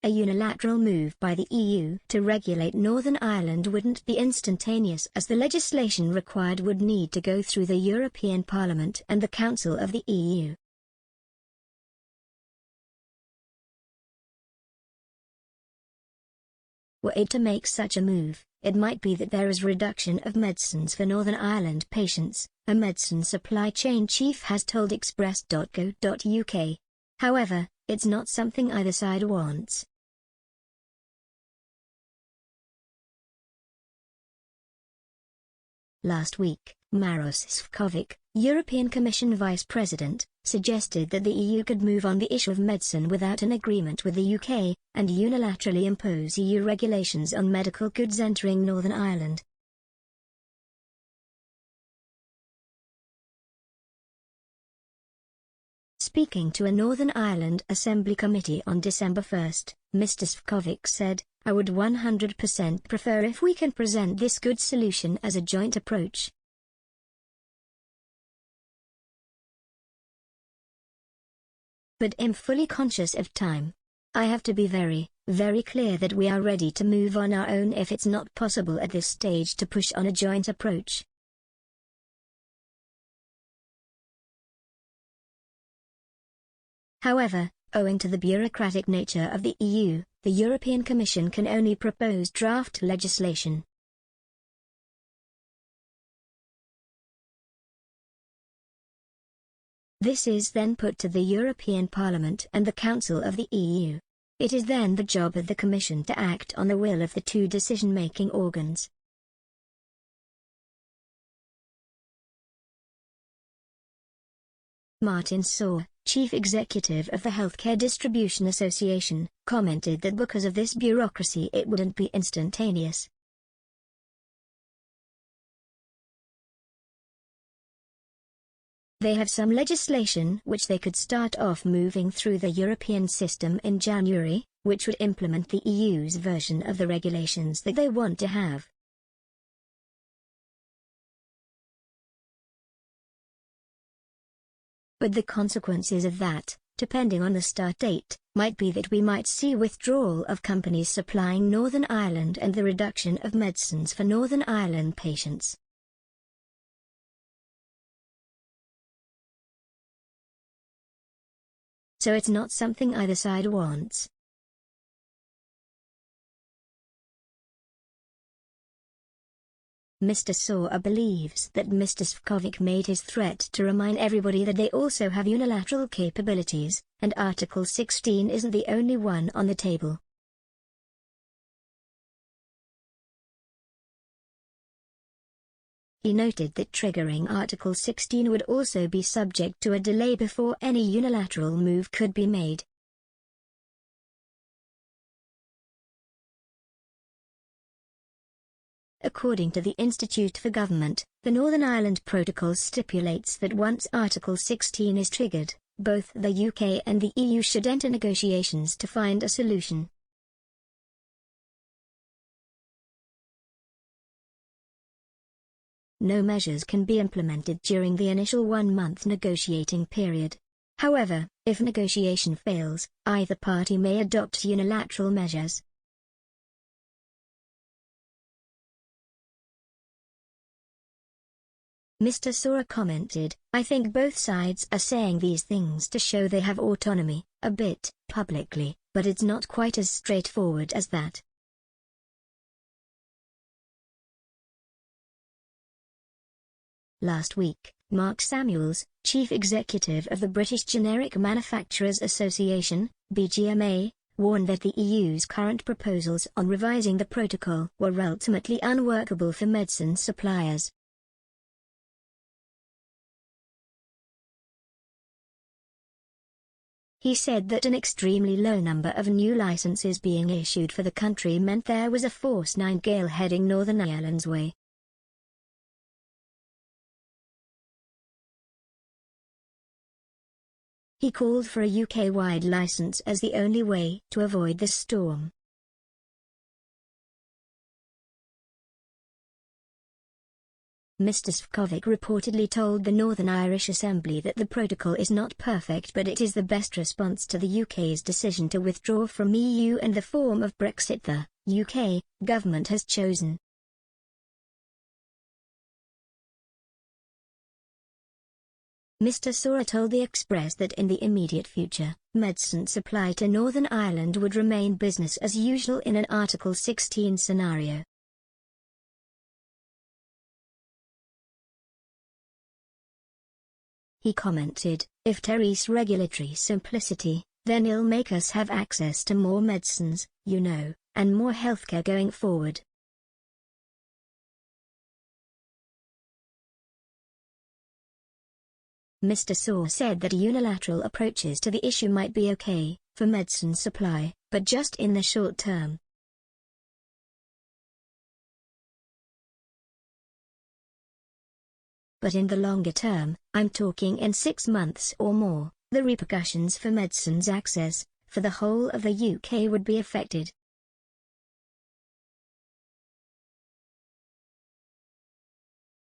A unilateral move by the EU to regulate Northern Ireland wouldn't be instantaneous, as the legislation required would need to go through the European Parliament and the Council of the EU. Were it to make such a move, it might be that there is reduction of medicines for Northern Ireland patients, a medicine supply chain chief has told express.co.uk. However, it's not something either side wants. Last week, Maroš Šefčovič, European Commission Vice President, suggested that the EU could move on the issue of medicine without an agreement with the UK, and unilaterally impose EU regulations on medical goods entering Northern Ireland. Speaking to a Northern Ireland Assembly Committee on December 1, Mr. Šefčovič said, "I would 100% prefer if we can present this good solution as a joint approach. But I'm fully conscious of time. I have to be very, very clear that we are ready to move on our own if it's not possible at this stage to push on a joint approach." However, owing to the bureaucratic nature of the EU, the European Commission can only propose draft legislation. This is then put to the European Parliament and the Council of the EU. It is then the job of the Commission to act on the will of the two decision-making organs. Martin Saur, Chief Executive of the Healthcare Distribution Association, commented that because of this bureaucracy it wouldn't be instantaneous. They have some legislation which they could start off moving through the European system in January, which would implement the EU's version of the regulations that they want to have. But the consequences of that, depending on the start date, might be that we might see withdrawal of companies supplying Northern Ireland and the reduction of medicines for Northern Ireland patients. So it's not something either side wants. Mr. Saur believes that Mr. Šefčovič made his threat to remind everybody that they also have unilateral capabilities, and Article 16 isn't the only one on the table. He noted that triggering Article 16 would also be subject to a delay before any unilateral move could be made. According to the Institute for Government, the Northern Ireland Protocol stipulates that once Article 16 is triggered, both the UK and the EU should enter negotiations to find a solution. No measures can be implemented during the initial one-month negotiating period. However, if negotiation fails, either party may adopt unilateral measures. Mr. Saur commented, "I think both sides are saying these things to show they have autonomy, a bit, publicly, but it's not quite as straightforward as that." Last week, Mark Samuels, Chief Executive of the British Generic Manufacturers Association, BGMA, warned that the EU's current proposals on revising the protocol were ultimately unworkable for medicine suppliers. He said that an extremely low number of new licenses being issued for the country meant there was a force 9 gale heading Northern Ireland's way. He called for a UK-wide license as the only way to avoid this storm. Mr. Scupper reportedly told the Northern Irish Assembly that the protocol is not perfect, but it is the best response to the UK's decision to withdraw from EU and the form of Brexit the UK government has chosen. Mr. Sora told the Express that in the immediate future, medicine supply to Northern Ireland would remain business as usual in an Article 16 scenario. He commented, "If Terry's regulatory simplicity, then it'll make us have access to more medicines, and more healthcare going forward." Mr. Saw said that unilateral approaches to the issue might be okay for medicine supply, but just in the short term. But in the longer term, I'm talking in 6 months or more, the repercussions for medicines access, for the whole of the UK would be affected.